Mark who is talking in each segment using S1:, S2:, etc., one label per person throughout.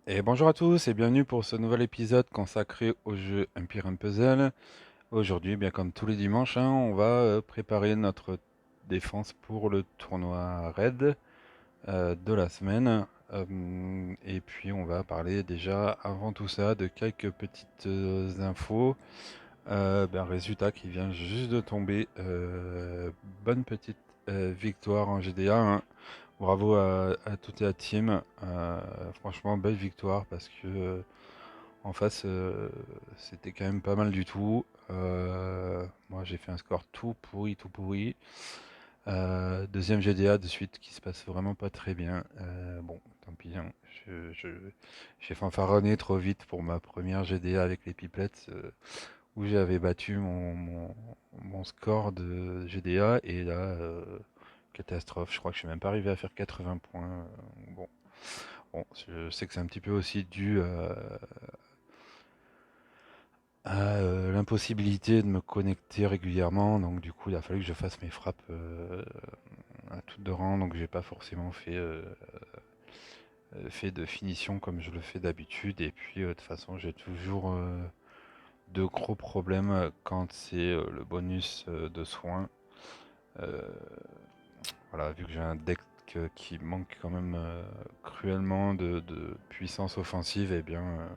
S1: Et bonjour à tous et bienvenue pour ce nouvel épisode consacré au jeu Empire and Puzzle. Aujourd'hui, bien comme tous les dimanches, on va préparer notre défense pour le tournoi Raid de la semaine. Et puis on va parler déjà avant tout ça de quelques petites infos. Résultat qui vient juste de tomber. Bonne petite victoire en GDA, hein. Bravo à toute la team. Franchement, belle victoire parce que en face, c'était quand même pas mal du tout. Moi, j'ai fait un score tout pourri, tout pourri. Deuxième GDA de suite qui se passe vraiment pas très bien. Bon, tant pis, hein. J'ai fanfaronné trop vite pour ma première GDA avec les pipelettes où j'avais battu mon score de GDA et là, catastrophe. Je crois que je suis même pas arrivé à faire 80 points. Bon, bon, je sais que c'est un petit peu aussi dû à l'impossibilité de me connecter régulièrement, donc du coup il a fallu que je fasse mes frappes à toutes de rang, donc j'ai pas forcément fait de finition comme je le fais d'habitude, et puis de toute façon j'ai toujours de gros problèmes quand c'est le bonus de soins. Euh, voilà, vu que j'ai un deck qui manque quand même cruellement de puissance offensive, et bien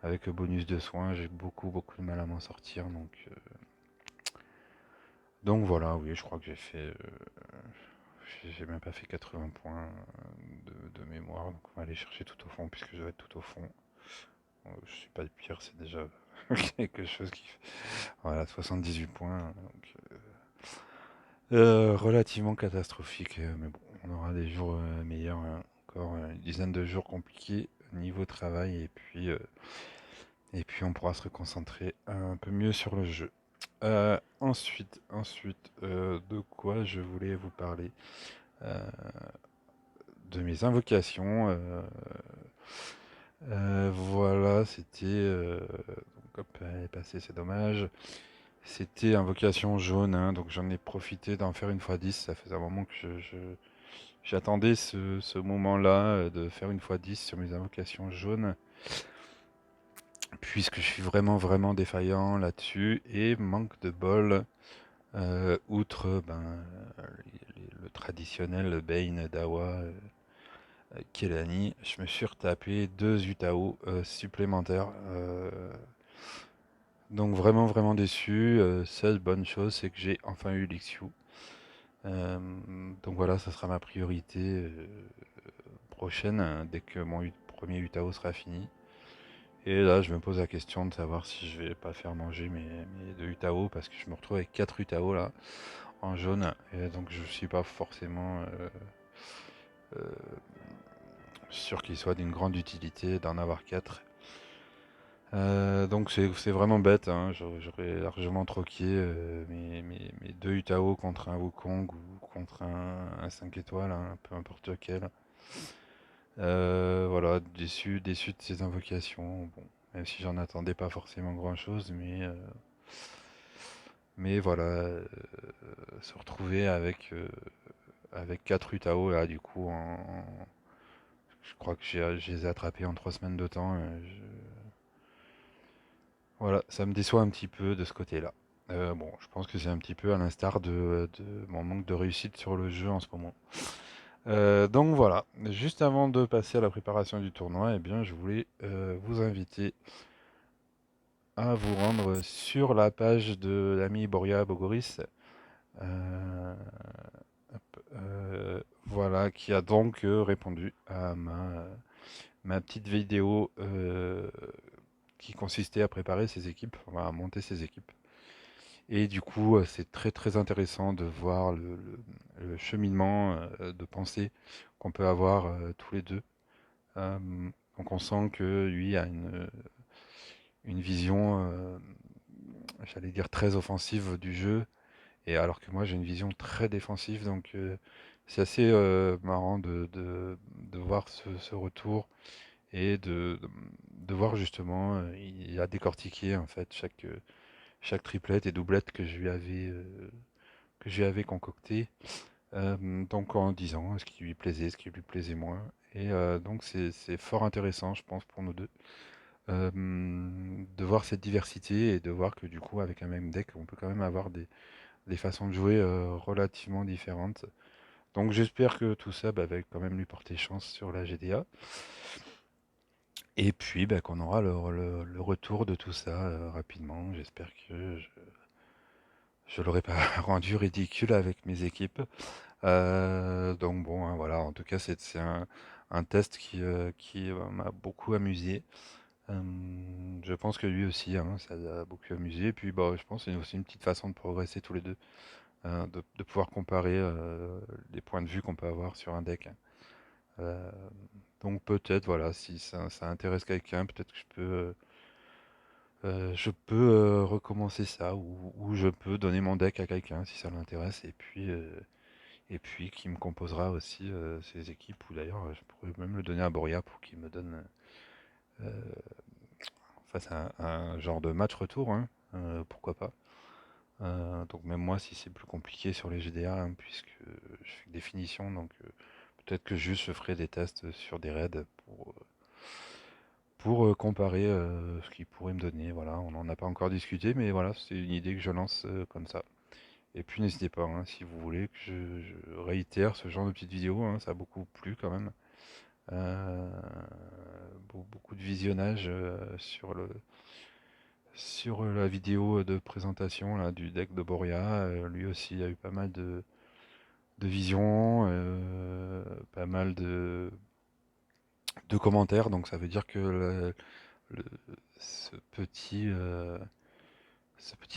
S1: avec le bonus de soins j'ai beaucoup de mal à m'en sortir, donc voilà, oui, je crois que j'ai même pas fait 80 points de mémoire, donc on va aller chercher tout au fond, puisque je vais être tout au fond. Je suis pas le pire, c'est déjà quelque chose qui fait... Voilà, 78 points, donc relativement catastrophique, mais bon, on aura des jours meilleurs, hein. Encore une dizaine de jours compliqués niveau travail, et puis on pourra se reconcentrer un peu mieux sur le jeu. Ensuite, de quoi je voulais vous parler? Euh, de mes invocations. Voilà, c'était. Donc, hop, elle est passée, c'est dommage. C'était invocation jaune, hein, donc j'en ai profité d'en faire une fois 10. Ça faisait un moment que j'attendais ce moment-là de faire une fois 10 sur mes invocations jaunes, puisque je suis vraiment défaillant là-dessus et manque de bol. Outre le traditionnel Bane d'Awa Kelani, je me suis retapé deux Utao supplémentaires. Donc vraiment déçu. Seule bonne chose, c'est que j'ai enfin eu l'Ixiu. Euh, donc voilà, ça sera ma priorité prochaine, hein, dès que mon premier Utao sera fini. Et là, je me pose la question de savoir si je vais pas faire manger mes deux Utao, parce que je me retrouve avec 4 Utao là, en jaune. Et donc je suis pas forcément euh, sûr qu'il soit d'une grande utilité d'en avoir 4. Donc c'est vraiment bête, hein. J'aurais largement troqué mes deux Utao contre un Wukong ou contre un 5 étoiles, hein, peu importe lequel. Voilà, déçu de ces invocations. Bon, même si j'en attendais pas forcément grand-chose, mais voilà, se retrouver avec 4 Utao là, du coup, je crois que je les ai attrapés en 3 semaines de temps. Voilà, ça me déçoit un petit peu de ce côté-là. Bon, je pense que c'est un petit peu à l'instar de mon manque de réussite sur le jeu en ce moment. Donc voilà, juste avant de passer à la préparation du tournoi, eh bien, je voulais vous inviter à vous rendre sur la page de l'ami Boria Bogoris. Euh, voilà, qui a donc répondu à ma petite vidéo qui consistait à préparer ses équipes, enfin, à monter ses équipes. Et du coup, c'est très intéressant de voir le cheminement de pensée qu'on peut avoir tous les deux. Euh, donc on sent que lui a une vision, j'allais dire très offensive du jeu, et alors que moi j'ai une vision très défensive. Donc c'est assez marrant de voir ce retour et de voir justement, il a décortiqué en fait chaque triplette et doublette que je lui avais concocté. Donc en disant ce qui lui plaisait, ce qui lui plaisait moins. Et donc c'est fort intéressant, je pense, pour nous deux, de voir cette diversité et de voir que du coup, avec un même deck, on peut quand même avoir des façons de jouer relativement différentes. Donc j'espère que tout ça va quand même lui porter chance sur la GDA. Et puis qu'on aura le retour de tout ça rapidement. J'espère que je l'aurai pas rendu ridicule avec mes équipes. Donc bon, hein, voilà, en tout cas c'est un test qui m'a beaucoup amusé. Je pense que lui aussi, hein, ça l'a beaucoup amusé. Et puis bah, je pense que c'est aussi une petite façon de progresser tous les deux, de pouvoir comparer les points de vue qu'on peut avoir sur un deck. Euh, donc peut-être, voilà, si ça intéresse quelqu'un, peut-être que je peux recommencer ça, ou je peux donner mon deck à quelqu'un si ça l'intéresse, et puis qui me composera aussi ses équipes, ou d'ailleurs je pourrais même le donner à Boria pour qu'il me donne face à un genre de match retour, hein, pourquoi pas. Donc même moi, si c'est plus compliqué sur les GDA, hein, puisque je fais que des finitions, donc peut-être que juste je ferai des tests sur des raids pour comparer ce qu'il pourrait me donner. Voilà, on n'en a pas encore discuté, mais voilà, c'est une idée que je lance comme ça. Et puis n'hésitez pas, hein, si vous voulez que je réitère ce genre de petites vidéos, hein, ça a beaucoup plu quand même. Euh, Beaucoup de visionnage sur la vidéo de présentation là, du deck de Boria. Lui aussi a eu pas mal de visions, pas mal de commentaires, donc ça veut dire que le- ce petit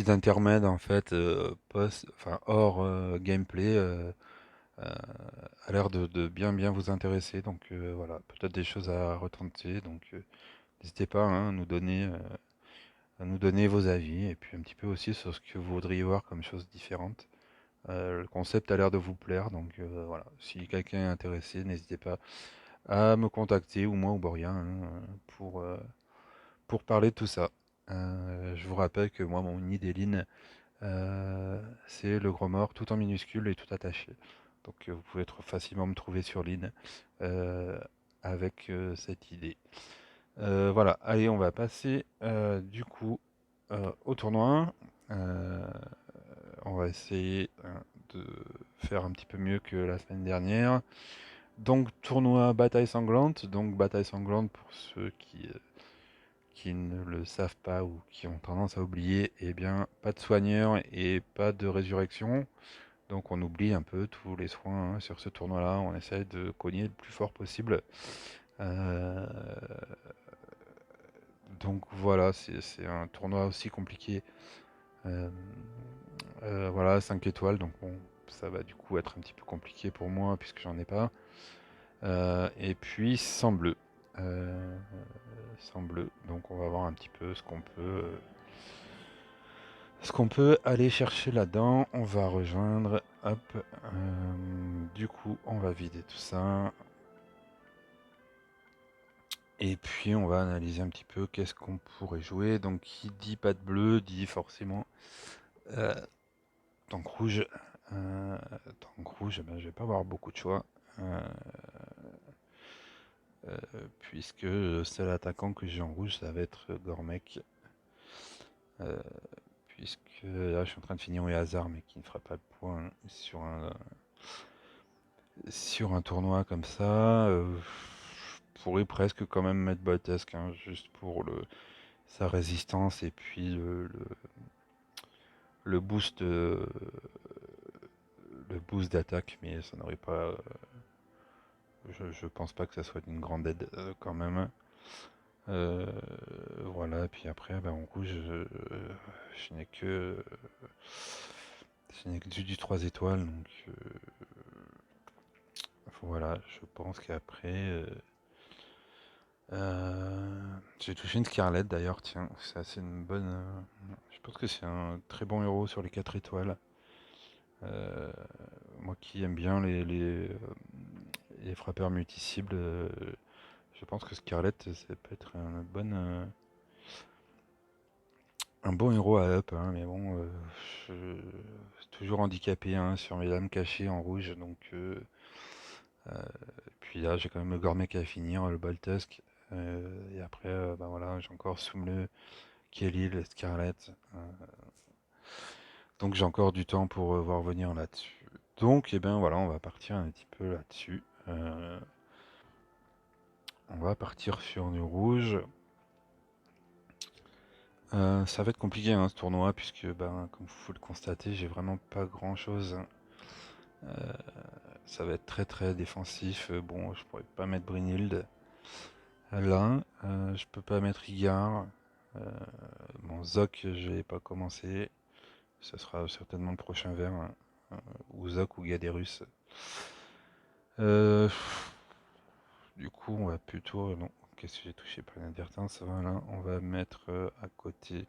S1: intermède en fait enfin hors gameplay euh, a l'air de bien bien vous intéresser. Donc voilà, peut-être des choses à retenter. Donc n'hésitez pas, hein, à nous donner vos avis et puis un petit peu aussi sur ce que vous voudriez voir comme choses différentes. Le concept a l'air de vous plaire, donc voilà. Si quelqu'un est intéressé, n'hésitez pas à me contacter, ou moi ou Boria, hein, pour, euh, pour parler de tout ça. Je vous rappelle que moi, mon idée Line, c'est le gros mort, tout en minuscule et tout attaché. Donc vous pouvez facilement me trouver sur Line euh, avec cette idée. Voilà, allez, on va passer du coup au tournoi. Euh, on va essayer de faire un petit peu mieux que la semaine dernière. Donc tournoi bataille sanglante. Donc bataille sanglante, pour ceux qui ne le savent pas ou qui ont tendance à oublier, eh bien pas de soigneur et pas de résurrection. Donc on oublie un peu tous les soins, hein, sur ce tournoi-là. On essaie de cogner le plus fort possible. Euh, donc voilà, c'est un tournoi aussi compliqué. Euh, voilà, 5 étoiles, donc bon, ça va du coup être un petit peu compliqué pour moi puisque j'en ai pas. Et puis sans bleu. Euh, Sans bleu, donc on va voir un petit peu ce qu'on peut aller chercher là-dedans. On va rejoindre, hop, du coup on va vider tout ça. Et puis on va analyser un petit peu qu'est-ce qu'on pourrait jouer. Donc qui dit pas de bleu dit forcément euh, tank rouge. Tank rouge, ben, je vais pas avoir beaucoup de choix. euh, Puisque le seul attaquant que j'ai en rouge, ça va être Gormek. euh, Puisque là, je suis en train de finir au hasard, mais qui ne fera pas de point sur un tournoi comme ça. Je pourrais presque quand même mettre Boltesque, hein, juste pour sa résistance et puis le boost, le boost d'attaque, mais ça n'aurait pas. Je pense pas que ça soit d'une grande aide quand même. Euh, voilà, puis après, en rouge, je n'ai que, du 3 étoiles, donc voilà, je pense qu'après, j'ai touché une Scarlett d'ailleurs, tiens, c'est assez une bonne. Je pense que c'est un très bon héros sur les 4 étoiles. Euh, Moi qui aime bien les frappeurs multi-cibles, je pense que Scarlett, ça peut être une bonne, un bon héros à up, hein, mais bon, je suis toujours handicapé hein, sur mes lames cachées en rouge, donc puis là j'ai quand même le Gormek à finir, le Boltusk, et après bah voilà, j'ai encore Soumle, Kelly, le Scarlet, donc j'ai encore du temps pour voir venir là-dessus. Donc, et ben voilà, on va partir un petit peu là-dessus. On va partir sur du rouge. Ça va être compliqué hein, ce tournoi, puisque ben, comme vous le constatez, j'ai vraiment pas grand-chose. Ça va être très très défensif. Bon, je pourrais pas mettre Brynhild là. Je peux pas mettre Igar. Euh, bon, Zoc, je vais pas commencer. Ce sera certainement le prochain verre, hein. Ou Zoc ou Gaderus. Euh, du coup, on va plutôt. Non, qu'est-ce que j'ai touché par l'inadvertance? Voilà, on va mettre à côté.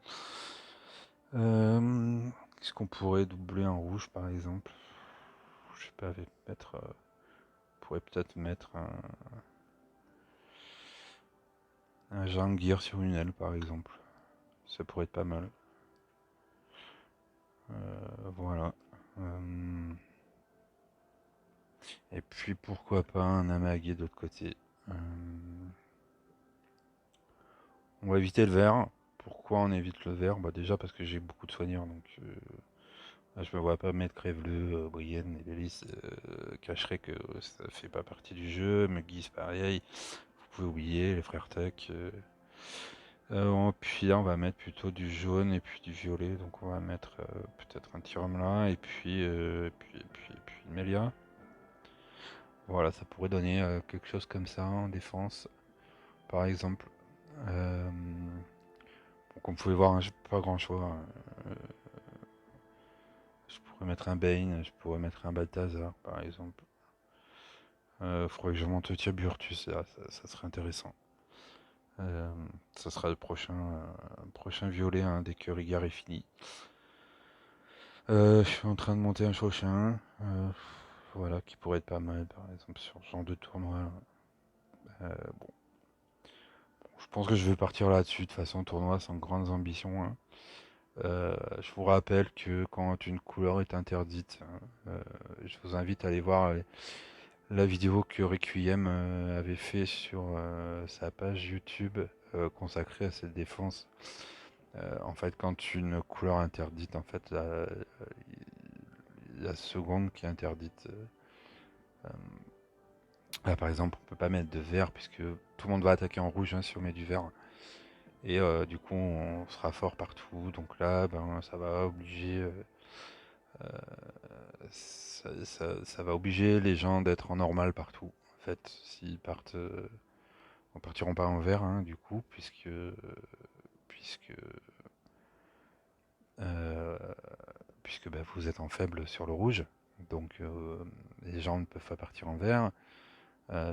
S1: Qu'est-ce qu'on pourrait doubler en rouge par exemple? Je sais pas, mettre. On pourrait peut-être mettre un Jangir sur une aile par exemple. Ça pourrait être pas mal. Voilà. Et puis pourquoi pas un Amagi de l'autre côté. Euh, on va éviter le vert. Pourquoi on évite le vert? Bah déjà parce que j'ai beaucoup de soigneurs, donc je me vois pas mettre Crève-Leu, Brienne et Bélis. Cacherait que ça fait pas partie du jeu. Megis pareil. Vous pouvez oublier les frères Tech. Puis là on va mettre plutôt du jaune et puis du violet. Donc on va mettre peut-être un Tyrum là et puis une Melia. Voilà, ça pourrait donner quelque chose comme ça en défense, par exemple. Euh, Comme vous pouvez voir, hein, j'ai pas grand choix, hein. Euh, je pourrais mettre un Bane, je pourrais mettre un Balthazar, par exemple. Faudrait que je monte Tiburtus, ça serait intéressant. Euh, Ça sera le prochain violet hein, dès que Rigard est fini. Je suis en train de monter un Chauchin, voilà, qui pourrait être pas mal, par exemple, sur ce genre de tournoi. Bon, je pense que je vais partir là-dessus, de toute façon, tournoi sans grandes ambitions, hein. Je vous rappelle que quand une couleur est interdite, hein, je vous invite à aller voir la vidéo que Requiem avait fait sur sa page YouTube consacrée à cette défense. En fait, quand une couleur est interdite, en fait, la seconde qui est interdite. Là, par exemple, on peut pas mettre de vert puisque tout le monde va attaquer en rouge hein, si on met du vert. Et du coup, on sera fort partout. Donc là, ben, ça va obliger ça va obliger les gens d'être en normal partout. En fait, s'ils partent, ils partiront pas en vert, hein, du coup, puisque, euh, puisque bah, vous êtes en faible sur le rouge. Donc les gens ne peuvent pas partir en vert.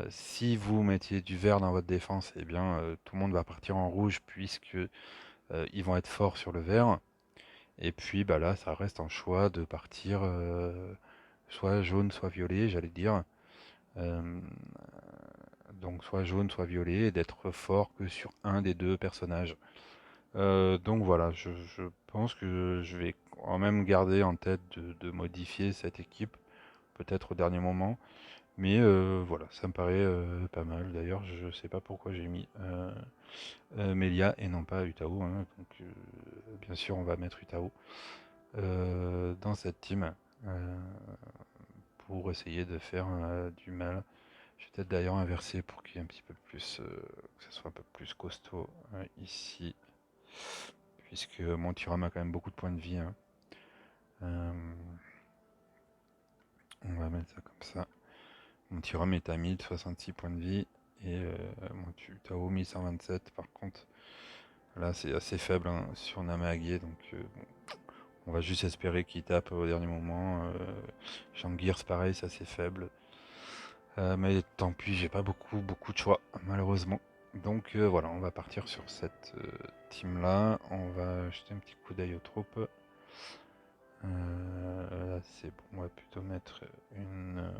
S1: Si vous mettiez du vert dans votre défense, eh bien tout le monde va partir en rouge puisque ils vont être forts sur le vert. Et puis bah là, ça reste un choix de partir soit jaune, soit violet, j'allais dire. Euh, donc soit jaune, soit violet, et d'être fort que sur un des deux personnages. Donc voilà, je pense que je vais quand même garder en tête de modifier cette équipe, peut-être au dernier moment. Mais voilà, ça me paraît pas mal. D'ailleurs, je sais pas pourquoi j'ai mis Melia et non pas Utao, hein. Donc bien sûr, on va mettre Utao dans cette team pour essayer de faire du mal. Je vais peut-être d'ailleurs inverser pour qu'il y ait un petit peu plus, que ça soit un peu plus costaud ici, puisque mon Tyram a quand même beaucoup de points de vie, hein. Euh, on va mettre ça comme ça. Mon Tyram est à 1066 points de vie et mon Tao 1127. Par contre, là c'est assez faible hein, sur Namahague, donc bon, on va juste espérer qu'il tape au dernier moment. Shangirs, pareil, c'est assez faible. Mais tant pis, j'ai pas beaucoup de choix, malheureusement. Donc voilà, on va partir sur cette team là. On va jeter un petit coup d'œil aux troupes. Là c'est bon, on va plutôt mettre une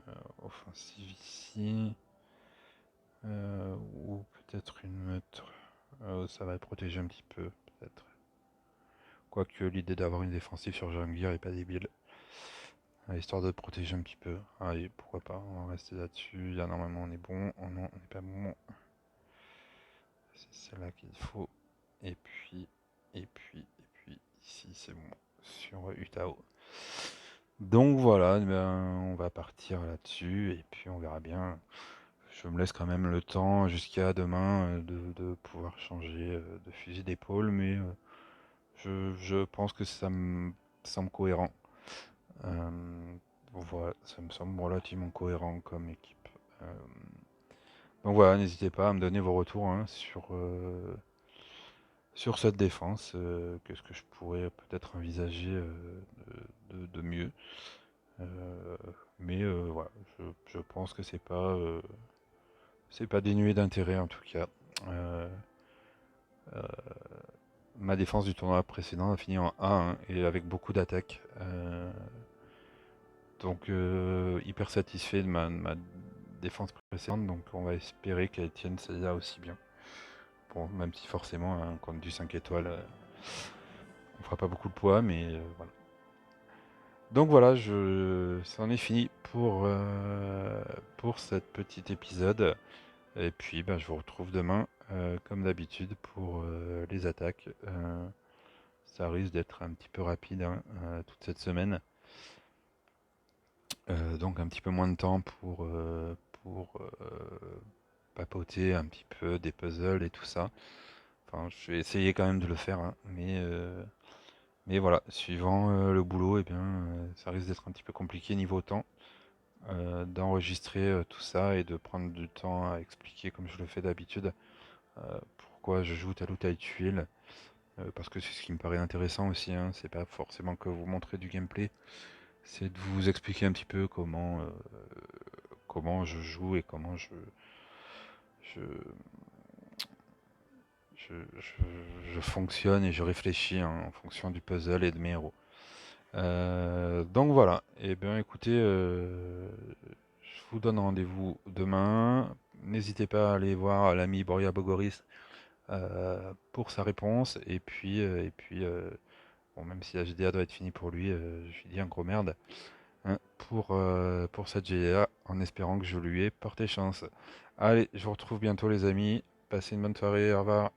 S1: offensive ici. Ou peut-être une meute. Ça va protéger un petit peu, peut-être. Quoique l'idée d'avoir une défensive sur Jungir est pas débile. Histoire de protéger un petit peu. Allez, pourquoi pas, on va rester là-dessus. Là, normalement, on est bon. Oh non, on n'est pas bon. C'est celle-là qu'il faut. Et puis, ici, c'est bon. Sur Utao. Donc voilà, eh ben, on va partir là-dessus. Et puis, on verra bien. Je me laisse quand même le temps jusqu'à demain de pouvoir changer de fusil d'épaule. Mais je pense que ça me semble cohérent. Voilà, ça me semble relativement cohérent comme équipe. Euh, donc voilà, n'hésitez pas à me donner vos retours hein, sur cette défense. Qu'est-ce que je pourrais peut-être envisager de mieux. Euh, mais voilà, je pense que c'est pas dénué d'intérêt en tout cas. Euh, euh, Ma défense du tournoi précédent a fini en A1 et avec beaucoup d'attaques. Donc hyper satisfait de ma défense précédente, donc on va espérer qu'elle tienne celle-là aussi bien. Bon, même si forcément, hein, contre du 5 étoiles, on fera pas beaucoup de poids, mais voilà. Donc voilà, c'en est fini pour cet petit épisode. Et puis bah, je vous retrouve demain, comme d'habitude, pour les attaques. Ça risque d'être un petit peu rapide hein, toute cette semaine. Donc un petit peu moins de temps pour papoter un petit peu des puzzles et tout ça. Enfin, je vais essayer quand même de le faire, hein, mais voilà, suivant le boulot, eh bien, ça risque d'être un petit peu compliqué niveau temps d'enregistrer tout ça et de prendre du temps à expliquer comme je le fais d'habitude pourquoi je joue telle ou telle tuile. Parce que c'est ce qui me paraît intéressant aussi, hein, c'est pas forcément que vous montrer du gameplay, c'est de vous expliquer un petit peu comment je joue et comment je, je fonctionne et je réfléchis hein, en fonction du puzzle et de mes héros. Donc voilà, et bien écoutez, je vous donne rendez-vous demain. N'hésitez pas à aller voir l'ami Boria Bogoris pour sa réponse. Et puis bon, même si la GDA doit être finie pour lui, je lui dis un gros merde hein, pour cette GDA en espérant que je lui ai porté chance. Allez, je vous retrouve bientôt les amis. Passez une bonne soirée, au revoir.